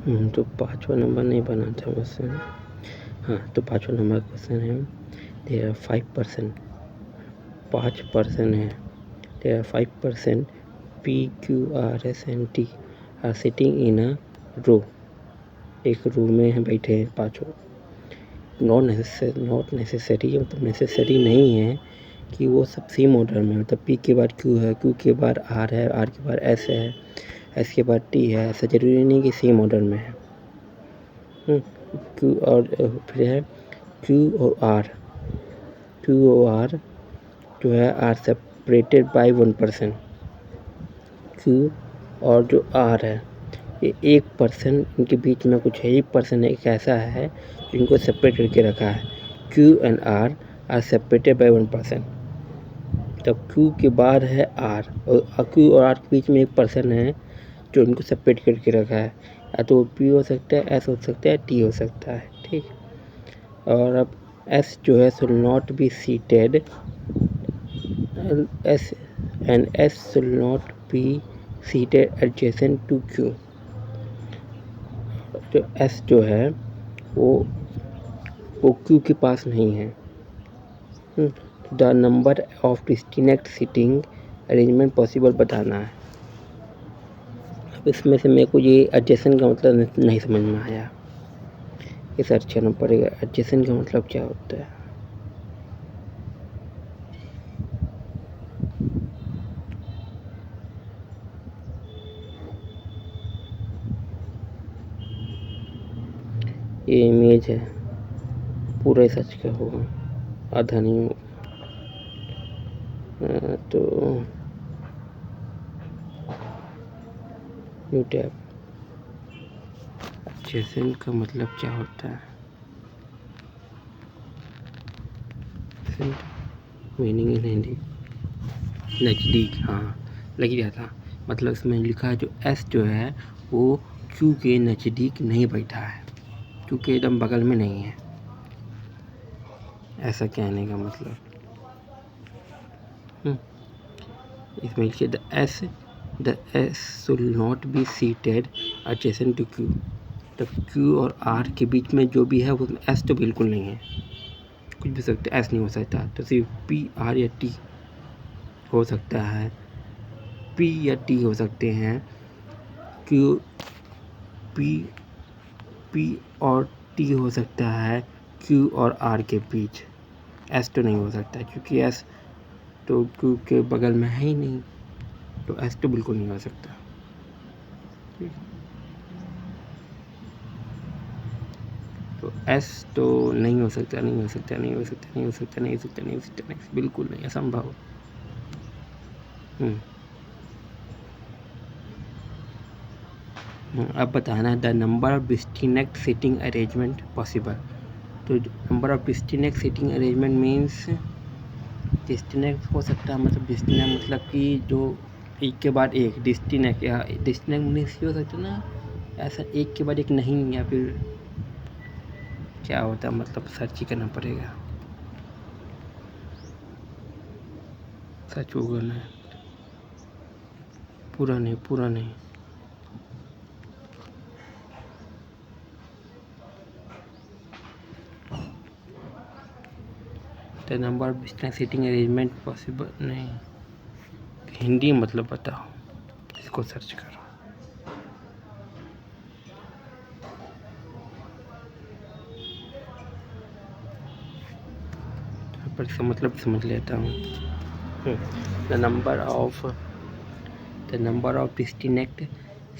तो 5वां नंबर नहीं बना था मुझसे। हाँ, तो 5वां नंबर क्वेश्चन है, देयर आर 5%, 5% है, there are 5% P, Q, R, S and T are sitting in a row. एक रो में है बैठे हैं पाँचों। नॉट नेसेसरी मतलब नेसेसरी नहीं है कि वो सब सेम ऑर्डर में, मतलब P के बाद Q है, Q के बाद R है, R के बाद S है, S के बाद T है। ऐसा ज़रूरी नहीं कि सेम ऑर्डर में है। Q और फिर है Q और R, Q और R जो है आर सेपरेटेड बाय 1%। Q और जो R है ये 1%, इनके बीच में कुछ है, 1% एक ऐसा है जो इनको सेपरेट करके रखा है। Q and R are separated by 1%। तब Q के बाद है R, और Q और R के बीच में 1% है जो इनको सेपरेट करके रखा है। या तो P हो सकता है, S हो सकता है, T हो सकता है। ठीक, और अब S जो है should not be seated, S should not be seated adjacent to Q। जो S जो है वो Q के पास नहीं है। The number of distinct seating arrangement possible बताना है। अब इसमें से मेरे को ये एडजेसेंट का मतलब नहीं समझ में आया, ये सर्च करना पड़ेगा। एडजेसेंट का मतलब क्या होता है? ये इमेज है, पूरा ही सर्च का होगा, आधा नहीं होगा। तो न्यू टैब। एडजेसेंट का मतलब क्या होता है? मीनिंग इन हिंदी नज़दीक, हाँ लग ही रहा था। मतलब इसमें लिखा है जो S जो है वो Q के नज़दीक नहीं बैठा है, Q के एकदम बगल में नहीं है, ऐसा कहने का मतलब। इसमें लिखिए the S should not be seated adjacent to Q। तब Q और R के बीच में जो भी है वो S तो बिल्कुल नहीं है, कुछ भी सकते, S नहीं हो सकता। तो सिर्फ P, R या T हो सकता है, P या T हो सकते हैं। P और T हो सकता है Q और R के बीच, S तो नहीं हो सकता क्योंकि S तो Q के बगल में है ही नहीं, तो S तो बिल्कुल नहीं हो सकता। तो S तो नहीं हो सकता, नहीं हो सकता, नहीं हो सकता, नहीं हो सकता, नहीं हो सकता, नहीं हो सकता, नहीं, बिल्कुल नहीं, असंभव। अब बताना है the number of distinct seating arrangement possible. तो number of distinct seating arrangement means distinct हो सकता है, मतलब डिस्टिंक्ट मतलब कि जो एक के बाद एक डिस्टिंक्ट, या डिस्टिंक्ट मीन्स हो सकता है ना ऐसा, एक के बाद एक नहीं, या फिर क्या होता है, मतलब सर्च ही करना पड़ेगा, सर्च गूगल है। पूरा नहीं, पूरा नहीं। The number of distinct seating arrangement possible नहीं, हिंदी मतलब बताओ, इसको सर्च करो। पर इसका मतलब समझ लेता हूँ। The number of distinct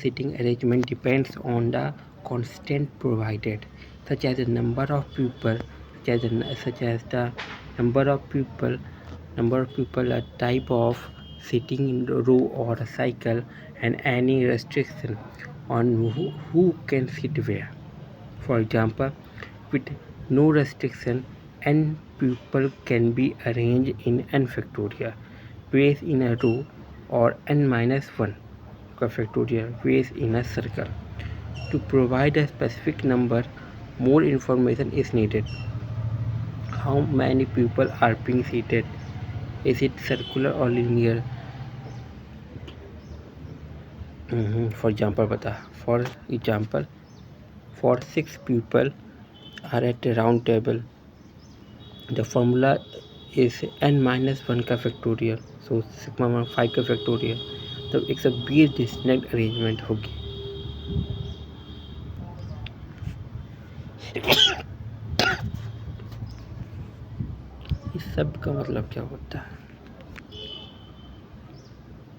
seating arrangement depends on the constant provided, such as the number of people, such as the number of people, a type of sitting in a row or a cycle, and any restriction on who can sit where. For example, with no restriction, n people can be arranged in n factorial ways in a row, or n minus 1 factorial ways in a circle. To provide a specific number, more information is needed. How many people are being seated? Is it circular or linear? For example, for 6 people are at a round table. The formula is n-1 का factorial, so sigma 5 का factorial, तो 120 distinct arrangement होगी। इस सब का मतलब क्या होता है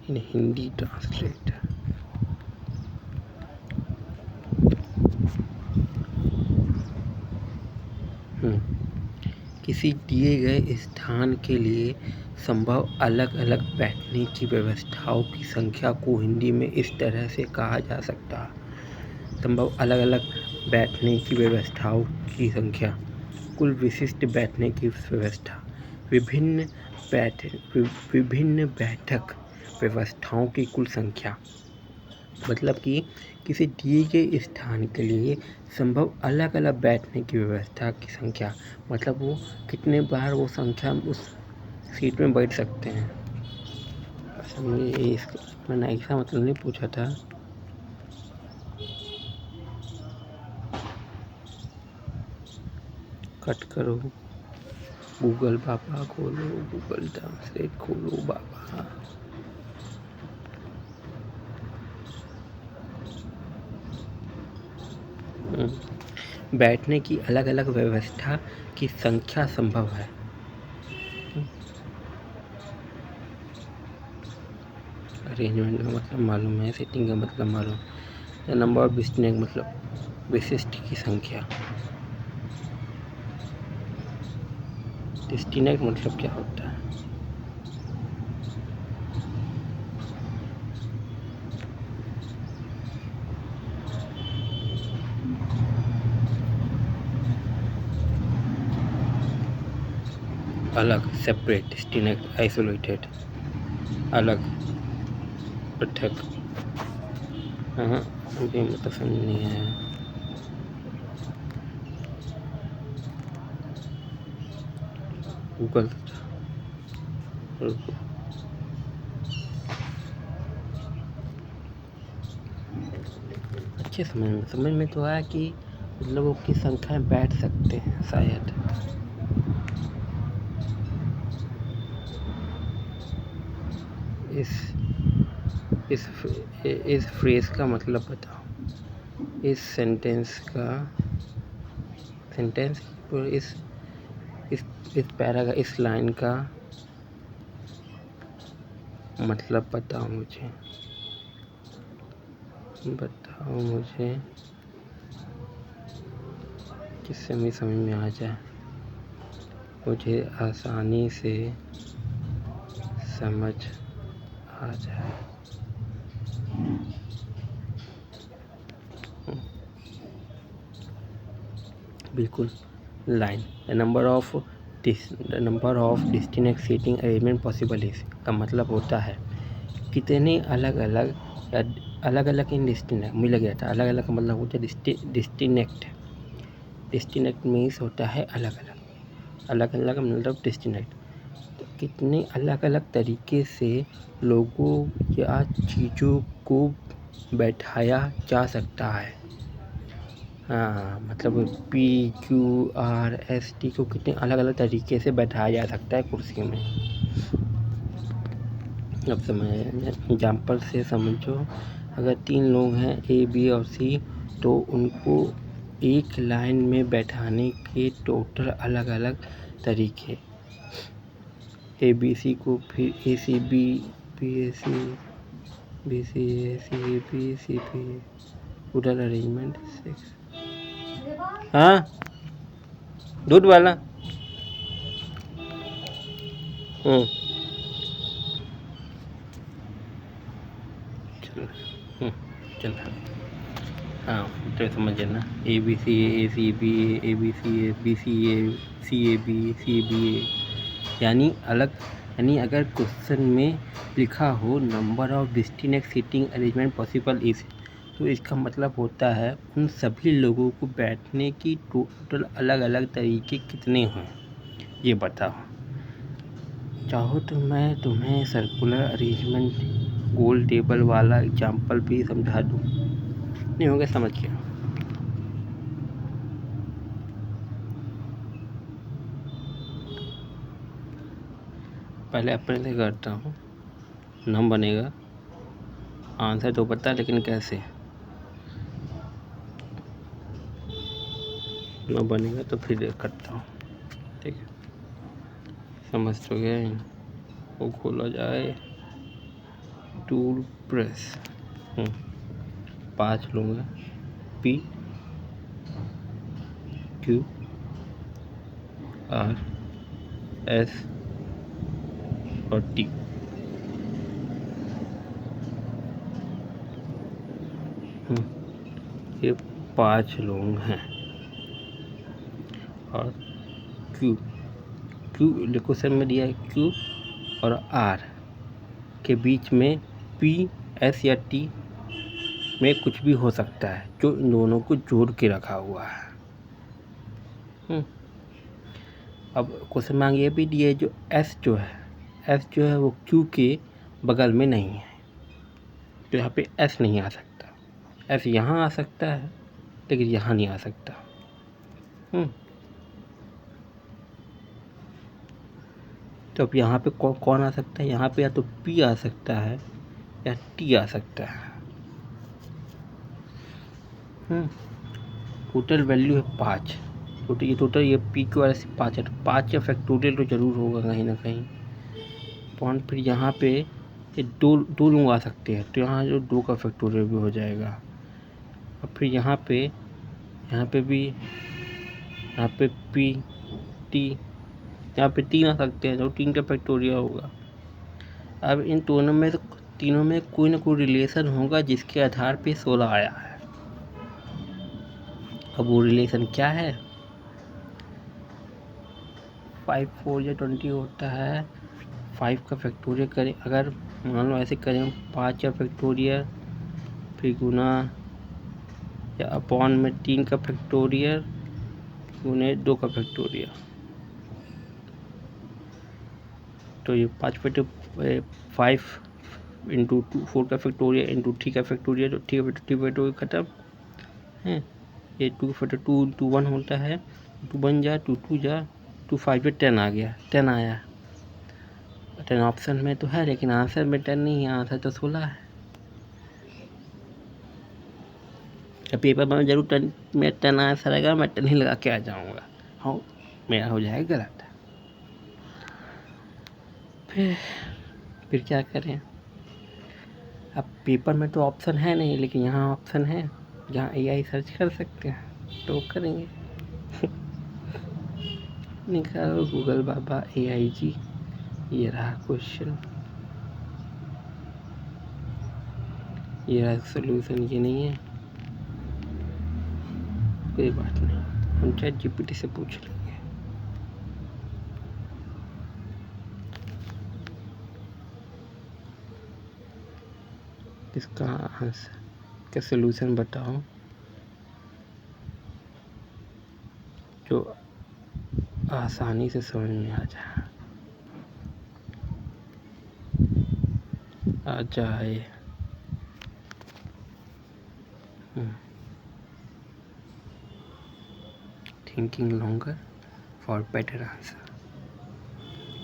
इन हिंदी ट्रांसलेट? किसी दिए गए स्थान के लिए संभव अलग अलग बैठने की व्यवस्थाओं की संख्या को हिंदी में इस तरह से कहा जा सकता है। संभव अलग अलग बैठने की व्यवस्थाओं की संख्या, कुल विशिष्ट बैठने की व्यवस्था, विभिन्न बैठक व्यवस्थाओं की कुल संख्या। मतलब कि किसी दिए गए स्थान के लिए संभव अलग अलग बैठने की व्यवस्था की संख्या, मतलब वो कितने बार वो संख्या उस सीट में बैठ सकते हैं। मैंने ऐसा मतलब नहीं पूछा था। कट करो, गूगल बाबा खोलो, गूगल ट्रांसलेट खोलो बाबा। बैठने की अलग अलग व्यवस्था की संख्या संभव है। अरेंजमेंट का मतलब मालूम है, सेटिंग का मतलब मालूम है, नंबर ऑफ डिस्टिंक्ट मतलब विशिष्ट की संख्या। डिस्टिंक्ट मतलब क्या होता है? अलग, सेपरेट, डिस्टिंक्ट, आइसोलेटेड, अलग, पृथक। हाँ, मुझे मतलब समझ नहीं आया। गूगल अच्छे समझ में तो आया कि लोगों की संख्या बैठ सकते हैं शायद। इस फ्रेज का मतलब बताओ। इस सेंटेंस इस पैरा का, इस लाइन का मतलब बताओ मुझे जिससे मुझे समझ में आ जाए, मुझे आसानी से समझ आ जाए। बिल्कुल। Line, the number of distinct seating arrangement possible is का मतलब होता है कितने अलग अलग इन डिस्टिंक्ट। मुझे लग गया था अलग अलग का मतलब होता है डिस्टिंक्ट मीन्स होता है अलग अलग मतलब डिस्टिंक्ट। तो कितने अलग अलग तरीके से लोगों या चीज़ों को बैठाया जा सकता है। हाँ, मतलब PQRST को कितने अलग अलग तरीके से बैठाया जा सकता है कुर्सी में। अब एग्जाम्पल से समझो, अगर 3 लोग हैं A, B और C, तो उनको एक लाइन में बैठाने के टोटल अलग अलग तरीके। ABC को फिर ACB, BAC, BCA, CAB, CPA, total arrangement 6। हाँ, दूध वाला। चल हाँ, तो समझ ना, ABC, ACB, ABC, BCA, CAB, CBA, यानी अगर क्वेश्चन में लिखा हो number of distinct seating arrangement possible is, तो इसका मतलब होता है उन सभी लोगों को बैठने की टोटल अलग अलग तरीके कितने हैं ये बताओ। चाहो तो मैं तुम्हें सर्कुलर अरेंजमेंट गोल टेबल वाला एग्जाम्पल भी समझा दूँ। नहीं होगा समझ गया। पहले अपने से करता हूँ, नम बनेगा, आंसर तो पता है लेकिन कैसे न बनेगा तो फिर करता हूँ। ठीक है, समझ तो गए। वो खोला जाए, टूल प्रेस, 5 लूँगा, P Q R S और T। ये 5 लोग हैं। और Q क्वेश्चन में दिया है Q और R के बीच में P S या T में कुछ भी हो सकता है जो इन दोनों को जोड़ के रखा हुआ है। अब क्वेश्चन में ये भी दिए जो S जो है वो Q के बगल में नहीं है, तो यहाँ पे S नहीं आ सकता। S यहाँ आ सकता है लेकिन यहाँ नहीं आ सकता। तो अब यहाँ पे कौन आ सकता है? यहाँ पे या तो P आ सकता है या T आ सकता है। टोटल वैल्यू है 5। टोटल ये P की वजह से 5 है, तो 5 का फैक्टोरियल तो ज़रूर होगा कहीं ना कहीं। पॉइंट फिर यहाँ पे ये दो लोग आ सकते हैं, तो यहाँ जो 2 का फैक्टोरियल भी हो जाएगा। और फिर यहाँ पे भी यहाँ पे P T, यहाँ पे 3 आ सकते हैं, जो 3 का फैक्टोरियल होगा। अब इन तीनों में कोई ना कोई रिलेशन होगा जिसके आधार पे 16 आया है। अब वो रिलेशन क्या है? 5 4 या 20 होता है। 5 का फैक्टोरियल करें, अगर मान लो ऐसे करें 5 का फैक्टोरियल फिर गुना या अपॉन में 3 का फैक्टोरियल गुने 2 का फैक्टोरियल, तो ये 5 इंटू 4 का फैक्टोरियल इंटू 3 का फैक्टोरियल, तो 3 फैक्टोरियल खत्म है। ये 2 फैक्टोरियल 2 इंटू 1 होता है, 2 बन जा 2 2 जा 2 5 पे 10 आ गया, 10 आया। 10 ऑप्शन में तो है लेकिन आंसर में 10 नहीं है, आंसर तो 16 है। पेपर में जरूर 10 आंसर आएगा, मैं 10 ही लगा के आ जाऊँगा। हाँ, मेरा हो जाएगा गलत। फिर क्या करें? अब पेपर में तो ऑप्शन है नहीं, लेकिन यहाँ ऑप्शन है जहाँ AI सर्च कर सकते हैं, तो करेंगे। निकालो गूगल बाबा AIG, ये रहा क्वेश्चन, ये रहा सोल्यूशन। ये नहीं है, कोई बात नहीं, हम ChatGPT से पूछ लेंगे। इसका आंसर का सोल्यूशन बताओ जो आसानी से समझ में आ जाए। Thinking longer for better answer,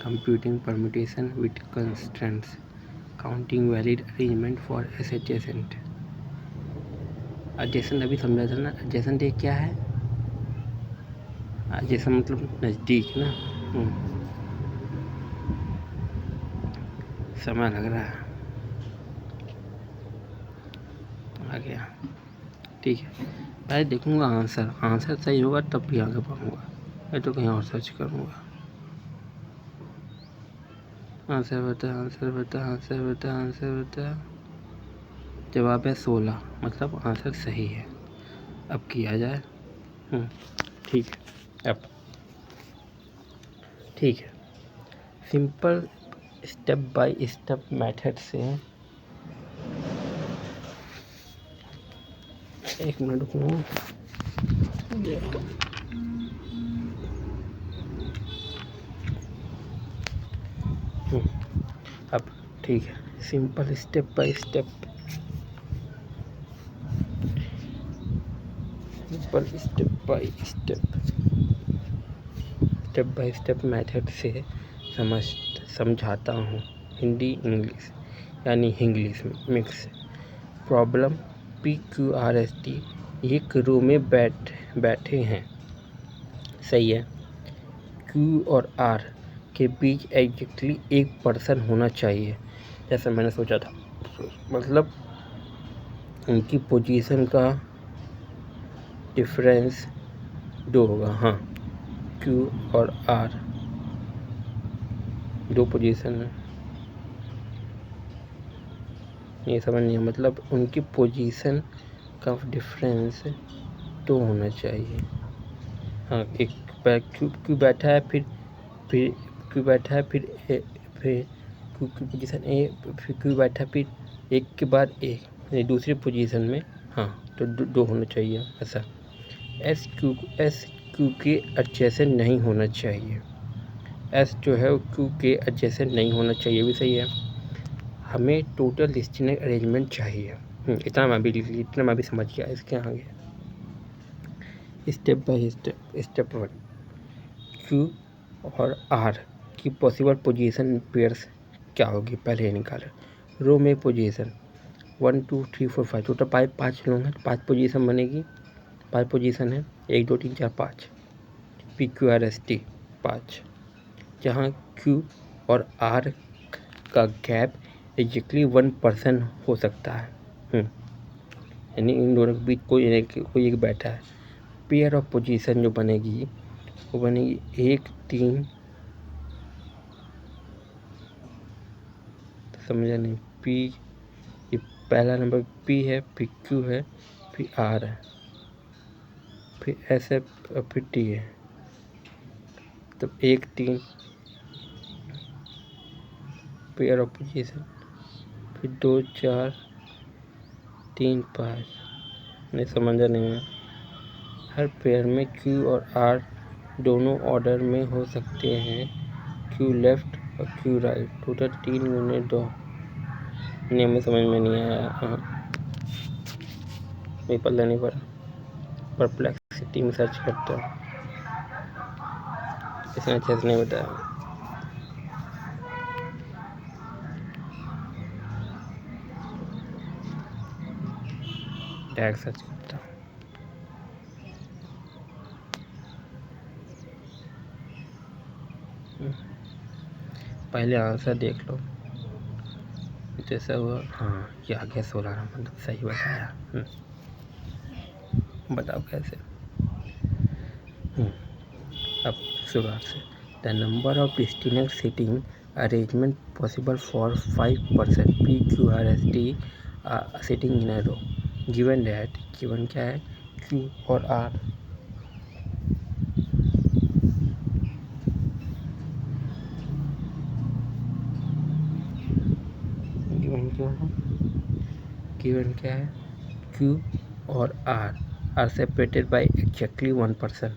computing permutation with constraints, counting valid arrangement for adjacent. Adjacent अभी समझा था ना, एडजेसेंट ये क्या है? एडजेसेंट मतलब नज़दीक ना। समय लग रहा है, आ गया। ठीक है, पहले देखूंगा आंसर सही होगा तब भी आगे बढ़ूंगा, मैं तो कहीं और सर्च करूंगा। आंसर बता। जवाब है 16, मतलब आंसर सही है। अब किया जाए। ठीक है, अब ठीक है, simple step by step method से, एक मिनट रुकना। अब ठीक है, simple step by step method से समझाता हूँ। हिंदी इंग्लिश यानी इंग्लिश मिक्स। प्रॉब्लम PQRST एक रो में बैठे हैं। सही है। Q और R के बीच एग्जैक्टली एक पर्सन होना चाहिए, जैसा मैंने सोचा था। मतलब उनकी पोजीशन का डिफरेंस 2 होगा। हाँ, Q और R 2 पोजीशन है। ये समझ नहीं, मतलब उनकी पोजीशन का डिफरेंस 2 होना चाहिए। हाँ, एक क्यू बैठा है, फिर क्यू बैठा है, फिर क्यू की पोजीशन ए, फिर क्यू बैठा है, फिर एक के बाद एक दूसरी पोजीशन में। हाँ, तो 2 होना चाहिए ऐसा। एस क्यू के एडजेसेंट नहीं होना चाहिए। एस जो है वो क्यू के एडजेसेंट नहीं होना चाहिए, भी सही है। हमें टोटल लिस्टिनर अरेंजमेंट चाहिए। इतना मैं भी समझ गया। इसके आगे स्टेप बाय स्टेप 1, क्यू और आर की पॉसिबल पोजीशन पेयर्स क्या होगी, पहले ये निकालें। रो में पोजीशन 1 2 3 4 5, टोटल 5 लोग हैं, 5 पोजीशन बनेगी। 5 पोजीशन है, 1 2 3 4 5। PQRST 5, जहाँ Q और R का गैप एग्जैक्टली 1% हो सकता है। यानी इन दोनों के बीच कोई एक बैठा है। पेयर ऑफ पोजीशन जो बनेगी वो बनेगी 1 3, समझा नहीं। P, ये पहला नंबर P है, फिर Q है, फिर R है, फिर S है, फिर T है। तब 1 3 पेयर ऑफ पोजीशन, फिर 2 4 3 5। नहीं समझा नहीं है। हर पेयर में Q और R दोनों ऑर्डर में हो सकते हैं। Q लेफ्ट और Q राइट, टोटल 3 गुने 2। नहीं, हमें समझ में नहीं आया। हाँ, नहीं पता नहीं पड़ा। परप्लेक्सिटी में सर्च करता हूँ, इसने अच्छे से नहीं बताया। डायरेक्ट सर्च करता हूँ। पहले आंसर देख लो जैसा हुआ। हाँ, ये आ गया 16, मतलब सही बताया। बताओ कैसे। अब शुरुआत से। The number of distinct seating arrangement possible for 5% PQRST sitting in a row given that, given क्या है, Q और R गिवन क्या है, Q और R are separated by exactly 1%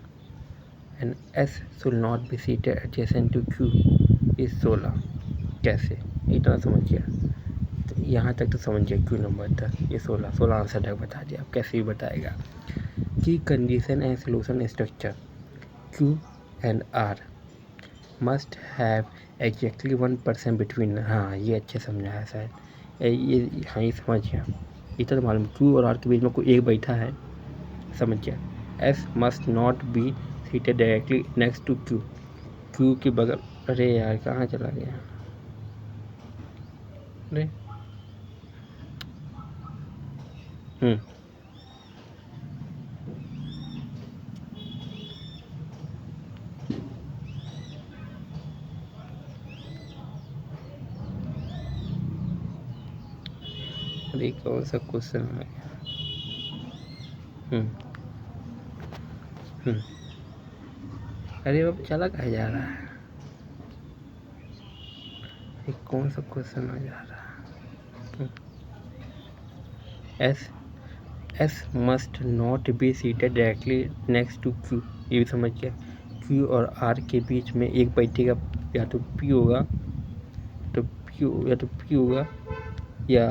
and S should not be seated adjacent to Q is 16। कैसे, इतना समझ गया? तो यहाँ तक तो समझ गया, Q नंबर तक, ये 16 आंसर तक बता दिया। अब कैसे भी बताएगा कि condition and solution structure Q and R must have exactly 1% between. हाँ, ये अच्छे समझा है शायद। ये हाँ, ये समझ गया। इतना तो मालूम, Q और R के बीच में कोई एक बैठा है, समझ गया। S must not be seated directly next to Q, Q के बगल। अरे यार, कहाँ चला गया? अरे अरे कौन सा क्वेश्चन आ गया? अरे अब चला कहाँ जा रहा है? ये कौन सा क्वेश्चन आ जा रहा है? S must not be seated directly next to Q, ये भी समझ गया। Q और R के बीच में एक बैठेगा, या तो P होगा, तो P होगा या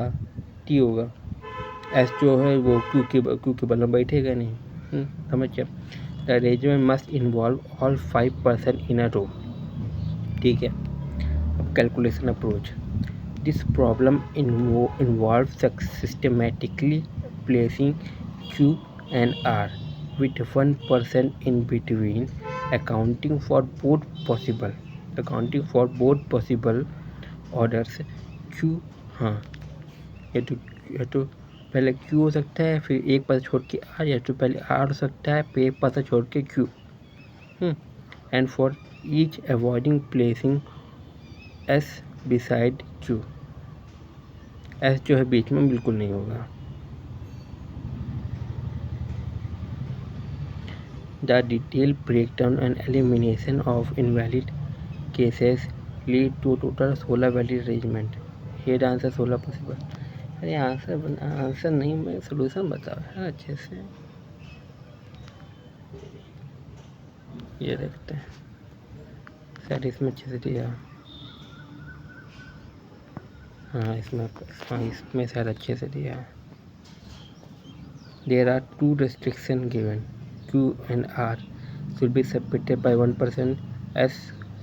T होगा। S जो है वो Q के बगल में बैठेगा नहीं। समझ गया। The arrangement must involve all 5% in a रो। ठीक है, of calculation approach. This problem involves systematically placing Q and R with 1% in between, accounting for both possible orders. Q, हाँ, या तो पहले Q हो सकता है, फिर एक पता छोड़ के R, या तो पहले R हो सकता है, फिर एक पता छोड़ के Q. And for each avoiding placing S beside Q. S जो है बीच में बिल्कुल नहीं होगा. The detailed breakdown and elimination of invalid cases lead to total 16 valid arrangement. Here the answer 16 possible. अरे आंसर नहीं, मैं सोल्यूशन बताओ है अच्छे से. ये देखते हैं शायद इसमें अच्छे से दिया. हाँ इसमें शायद अच्छे से दिया है. There are two restrictions given. Q and R should be separated by 1%. S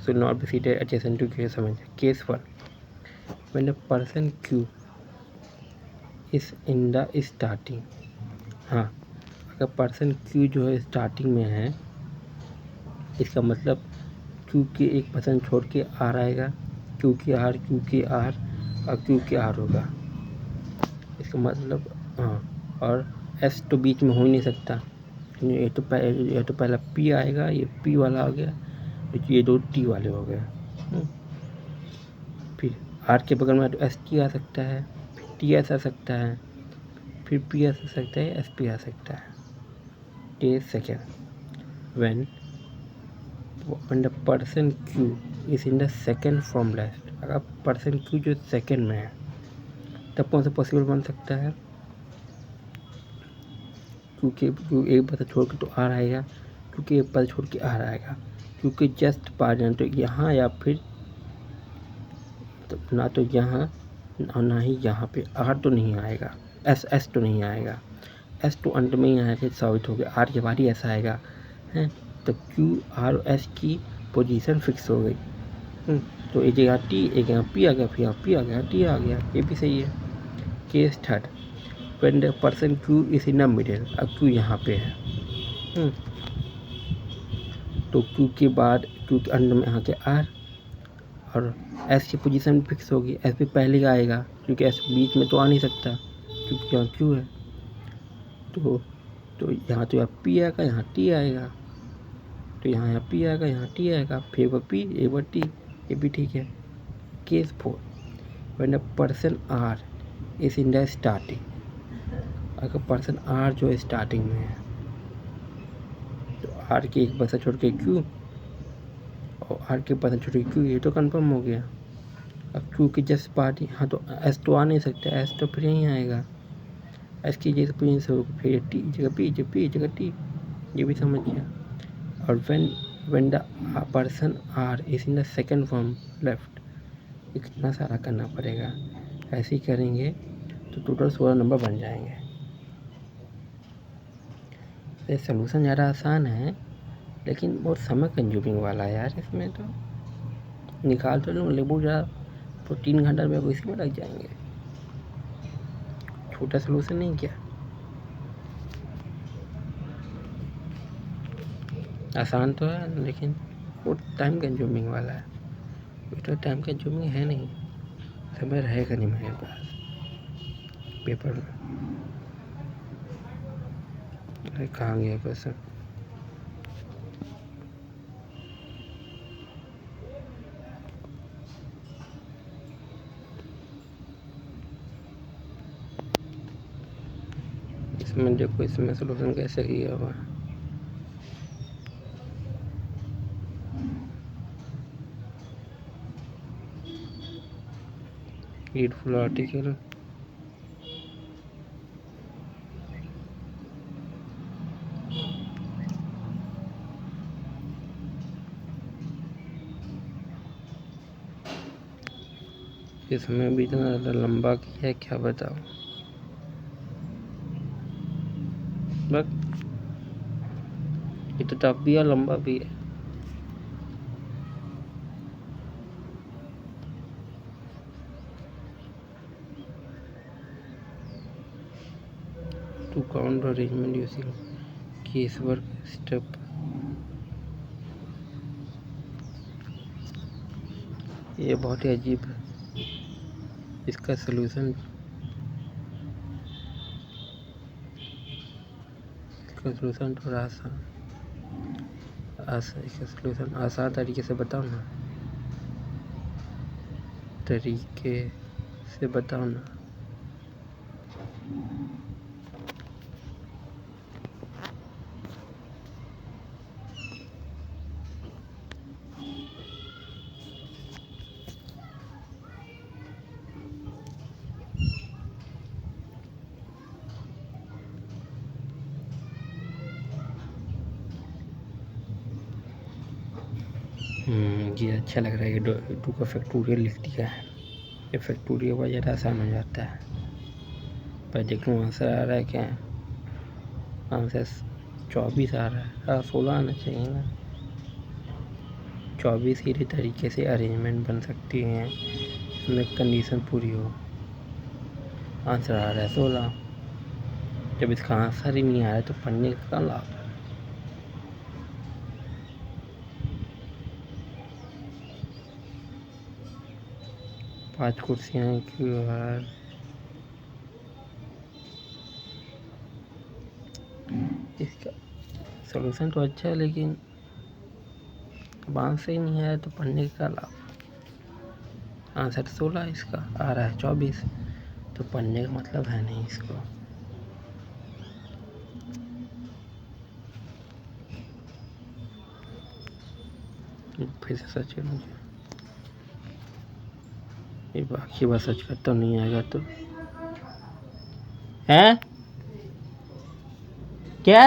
should not be seated adjacent to Q. समझ. Case 1. When the person Q is in the starting. हाँ, अगर पर्सन Q जो है starting में है, इसका मतलब Q के एक पर्सन छोड़ के R आएगा, Q के R और Q के R होगा. इसका मतलब हाँ, और S तो बीच में हो ही नहीं सकता. ये तो पहला P आएगा, ये P वाला हो गया, ये दो T वाले हो गए. फिर R के बगल में तो ST आ सकता है, फिर TS आ सकता है, फिर PS आ सकता है, SP आ सकता है. Case second. When the person Q is in the second from left. अगर पर्सन Q जो सेकेंड में है, तब कौन सा पॉसिबल बन सकता है? क्योंकि एक पता छोड़ के तो R आएगा, क्योंकि एक पता छोड़ के R आएगा, क्योंकि जस्ट पार तो यहाँ या फिर तो ना तो यहाँ और ना ही यहाँ पे R तो नहीं आएगा, S तो नहीं आएगा. S तो अंत में ही आएगा, साबित हो गया. R के बाद ही ऐसा आएगा है, तो Q R और S की पोजीशन फिक्स हो गई. तो एक जगह T, एक जगह P आ गया, फिर यहाँ P आ गया, T आ गया. ये भी सही है. Case third. When the person Q is in the middle. अब Q यहाँ पे है, तो Q के बाद Q के अंदर में यहाँ के R और S की पोजीशन फिक्स होगी. S भी पहले का आएगा, क्योंकि S बीच में तो आ नहीं सकता, क्योंकि यहाँ Q है. तो यहाँ तो यहाँ P आएगा, यहाँ T आएगा, तो यहाँ P आएगा, यहाँ T आएगा, फिर एक बार P, एक बार T. ये भी ठीक है. Case 4. When the person R is in the starting. अगर पर्सन R जो है स्टार्टिंग में है, तो R के एक पर्सन छोड़ के Q और R के पर्सन छोड़ के Q, ये तो कंफर्म हो गया. अब Q की जस्ट पार्टी, हाँ तो S तो आ नहीं सकता, S तो फिर यहीं आएगा. S की जगह पोजीशन होगी, फिर T जगह P जगह T. ये भी समझ गया. और when the person R is in the second from left. इतना सारा करना पड़ेगा. ऐसे ही करेंगे तो टोटल 16 नंबर बन जाएंगे. ये सलूशन ज़्यादा आसान है, लेकिन बहुत समय कंज्यूमिंग वाला है यार. इसमें तो निकाल तो लूँ, लेकिन बहुत ज़्यादा, तो 3 घंटा में इसी में लग जाएंगे. छोटा सलूशन नहीं क्या, आसान तो है, लेकिन बहुत टाइम कंज्यूमिंग वाला है. तो टाइम कंज्यूमिंग है नहीं, समय रहेगा नहीं मेरे पास पेपर में. अरे कहाँ गया क्वेश्चन? इसमें देखो, इसमें सलूशन कैसे किया हुआ है. Read full article. इसमें भी इतना ज़्यादा लंबा किया है, क्या बताओ. बस ये तो टफ भी है, लंबा भी है. Count arrangement using case work step. ये बहुत ही अजीब है। इसका सलूशन थोड़ा इसका सलूशन आसान तरीके से बताओ ना, ये अच्छा लग रहा है। ये टू का फैक्टोरियल लिख दिया है। ये फैक्टोरियल वगैरह आसान हो जाता है। पर देखूँ आंसर आ रहा है क्या? आंसर 24 आ रहा है। 16 आना चाहिए ना। 24 ही तरीके से अरेंजमेंट बन सकती हैं, इसमें कंडीशन पूरी हो। आंसर आ रहा है 16। जब इसका आंसर ही नहीं आ रहा है तो पढ़ने का क्या लाभ? पांच कुर्सियाँ क्यों यार? इसका सॉल्यूशन तो अच्छा है, लेकिन अब आंसर ही नहीं आया तो पढ़ने का लाभ? आंसर 16 इसका आ रहा है 24, तो पढ़ने का मतलब है नहीं इसको। फिर से सच है मुझे, ये बाकी बात सच करता नहीं आएगा तो है क्या?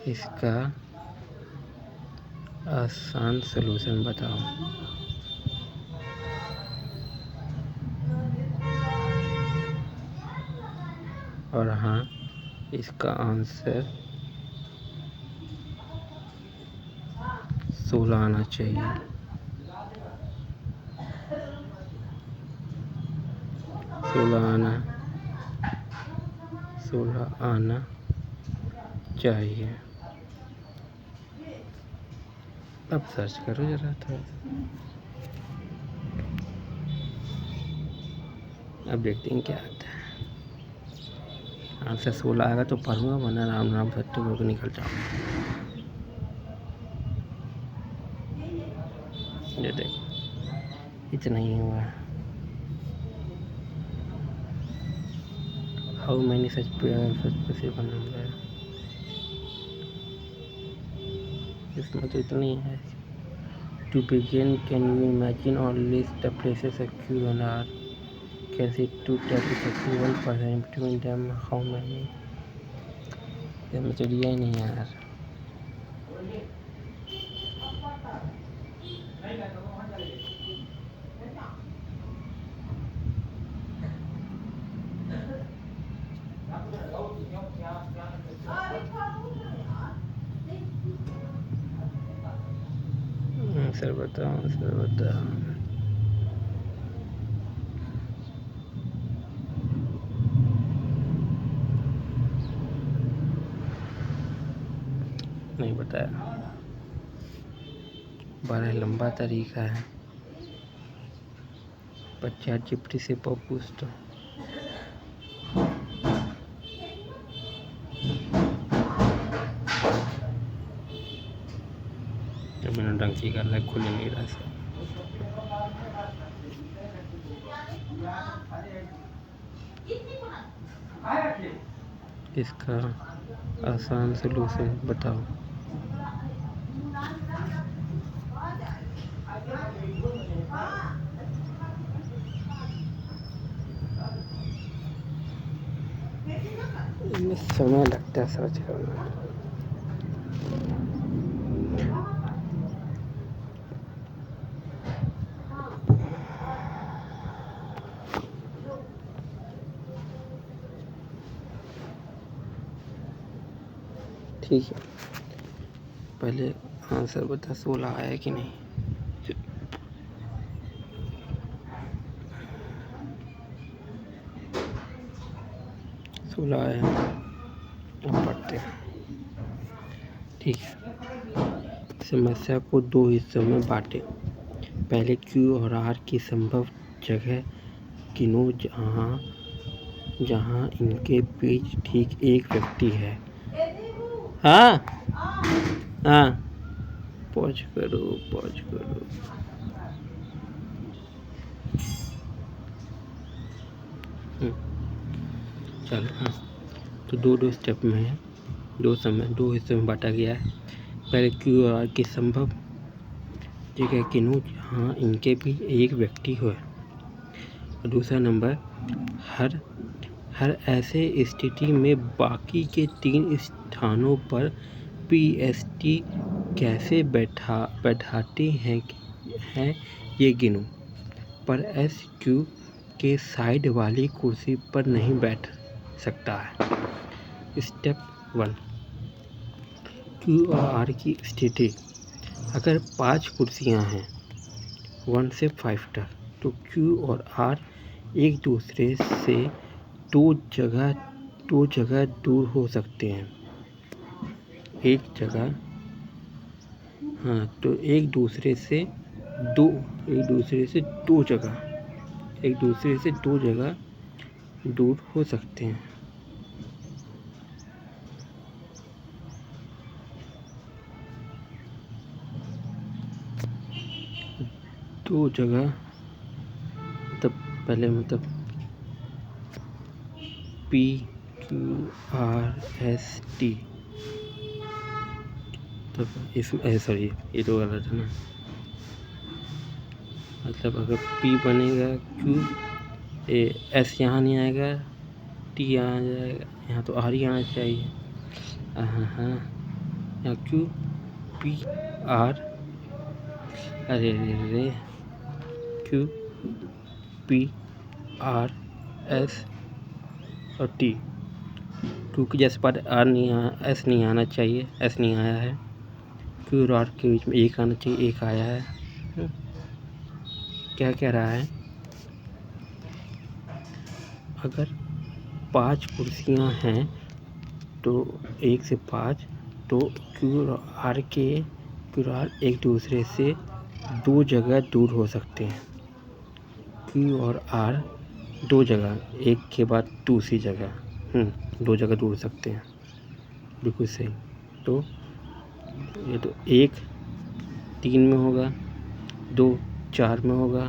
इसका आसान सलूशन बताओ। और हाँ, इसका आंसर 16 आना चाहिए। 16 आना चाहिए। अब सर्च करो जरा थोड़ा सा। अब देखते हैं क्या आता है। आंसर 16 आएगा तो पढ़ूंगा, वरना राम राम सत्य बोल के निकल जाऊंगा। ये देखो, इतना ही हुआ। How many such possible number? इसमें तो इतना ही है। To begin, can you imagine और list the places occur on earth? Can see two types of people present between them? How many? ये में तो दिया ही नहीं यार। सर बताओ। नहीं बताया। बड़ा लंबा तरीका है, पर ChatGPT से पूछ तो। मैंने डंकी कर लिया, खुल नहीं रहा सर। इसका आसान सलूशन बताओ। इसमें समय लगता है सर्च करना। ठीक है, पहले आंसर बता 16 आया कि नहीं। 16 आया। अब पढ़ते हैं। ठीक है, समस्या को दो हिस्सों में बांटें। पहले क्यू और आर की संभव जगह गिनो जहां इनके बीच ठीक एक व्यक्ति है। हाँ हाँ, पॉज करो। चलो हाँ, तो दो स्टेप में है, दो हिस्सों में बांटा गया है। पहले क्यू और आर की संभव जगह गिनो जहाँ इनके भी एक व्यक्ति हो। और दूसरा नंबर, हर ऐसे स्थिति में बाकी के 3 स्थानों पर PST कैसे बैठाते हैं ये गिनो। पर SQ के साइड वाली कुर्सी पर नहीं बैठ सकता है। स्टेप 1, Q और R की स्थिति। अगर 5 कुर्सियां हैं 1 से 5 तक, तो Q और R एक दूसरे से दो जगह दूर हो सकते हैं। एक दूसरे से दो जगह दूर हो सकते हैं। दो जगह पहले PQRST, तब इसमें सॉरी ये तो गलत है ना। मतलब अगर P बनेगा S यहाँ नहीं आएगा, T यहाँ आ जाएगा, यहाँ तो R ही आना चाहिए। हाँ, यहाँ QPR, अरे QPRS और T। क्योंकि जैसे पर S नहीं आना चाहिए, S नहीं आया है। Q और R के बीच में एक आना चाहिए, एक आया है। क्या कह रहा है, अगर 5 कुर्सियां हैं तो 1 से 5, तो Q और R एक दूसरे से दो जगह दूर हो सकते हैं। Q और R दो जगह, एक के बाद दूसरी जगह, दो जगह दूर हो सकते हैं। बिल्कुल सही। तो ये तो 1 3 में होगा, 2 4 में होगा,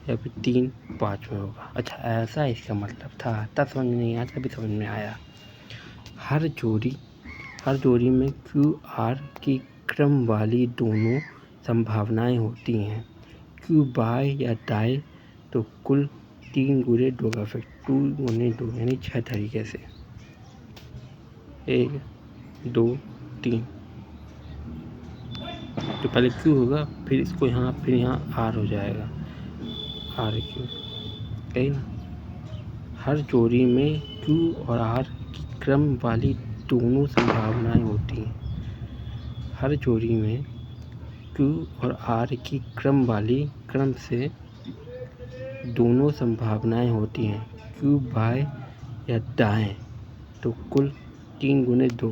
या फिर 3 5 में होगा। अच्छा, ऐसा इसका मतलब था, तब समझ में नहीं आया, तभी समझ में आया। हर जोड़ी में Q R की क्रम वाली दोनों संभावनाएं होती हैं। Q बाय या दाएं, तो कुल 3 गुणे 2 का इफेक्ट, 2 गुणे 2 यानी 6 तरीके से, 1 2 3। तो पहले Q होगा, फिर इसको यहाँ, फिर यहाँ R हो जाएगा, RQ, सही ना। हर जोड़ी में Q और R की क्रम वाली दोनों संभावनाएं होती हैं। हर जोड़ी में Q और R की क्रम से दोनों संभावनाएं होती हैं। Q बाय या दाएं, तो कुल 3 गुणे 2।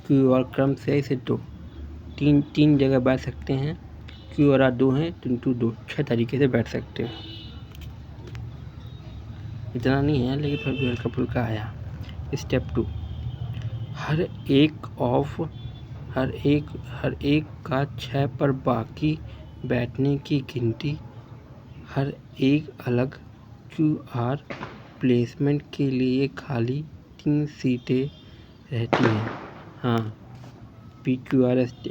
Q और क्रम से इसे 2 तीन जगह बैठ सकते हैं। Q और R 2 हैं, तो 2 6 तरीके से बैठ सकते हैं। इतना नहीं है, लेकिन फिर भी हल्का फुल्का आया। स्टेप 2, हर एक का 6 पर बाकी बैठने की गिनती। हर एक अलग QR प्लेसमेंट के लिए खाली 3 सीटें रहती हैं। हाँ, PQRST,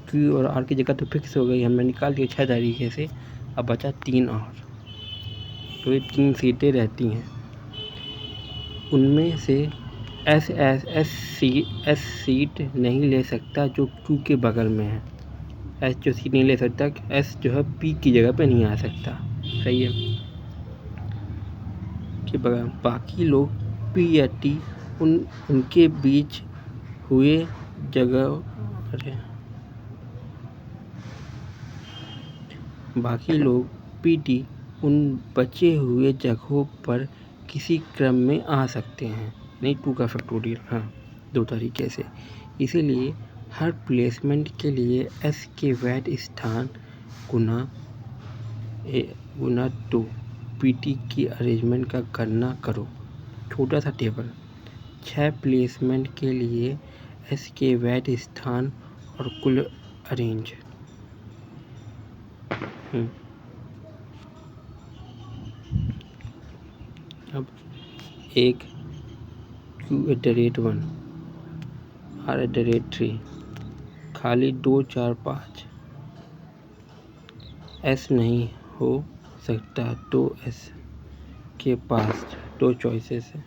Q और R की जगह तो फिक्स हो गई, हमने निकाल दिया 6 तरीके से। अब बचा 3 और, तो ये 3 सीटें रहती हैं। उनमें से S सीट नहीं ले सकता जो Q के बगल में है। S जो सीट नहीं ले सकता, S जो है P की जगह पे नहीं आ सकता, सही है। के बगल बाकी लोग P या T उनके बीच हुए जगह बाकी लोग पीटी उन बचे हुए जगहों पर किसी क्रम में आ सकते हैं। नहीं, 2 का फैक्टोरियल, हाँ, 2 तरीके से। इसीलिए हर प्लेसमेंट के लिए एस के वैध स्थान गुना 2 पीटी की अरेंजमेंट का गणना करो। छोटा सा टेबल, 6 प्लेसमेंट के लिए एस के वैध स्थान और कुल अरेंज। अब एक Q@1 R@3 खाली 2 4 5 एस नहीं हो सकता तो एस के पास 2 चॉइसेस है।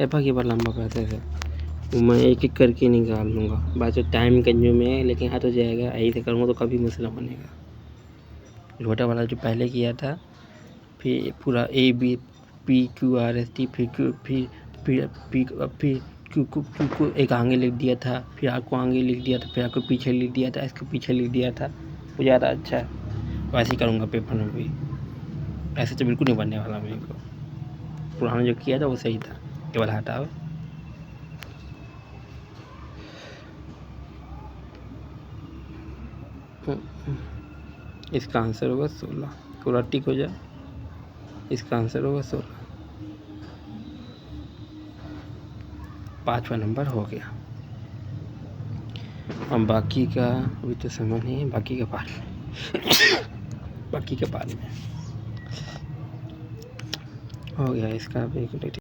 बाकी बार लंबा प्रोसेस है, मैं एक एक करके निकाल लूँगा। बात तो टाइम कंज्यूम है, लेकिन हाँ तो जाएगा। ऐसे से करूँगा तो कभी मसला बनेगा। छोटा वाला जो पहले किया था, फिर पूरा A B P Q R S T, फिर Q को एक आगे लिख दिया था, फिर R को आगे लिख दिया था, फिर R को पीछे लिख दिया था, S को पीछे लिख दिया था। वो ज़्यादा अच्छा है। वैसे ही करूँगा पेपर में भी। ऐसे तो बिल्कुल नहीं बनने वाला मेरे को। पुराना जो किया था वो सही था। केवल हटाओ। इसका आंसर होगा 16। पूरा टिक हो जाए। इसका आंसर होगा 16। 5वां नंबर हो गया। अब बाकी का अभी तो समय नहीं है, बाकी का बाद में हो गया इसका भी।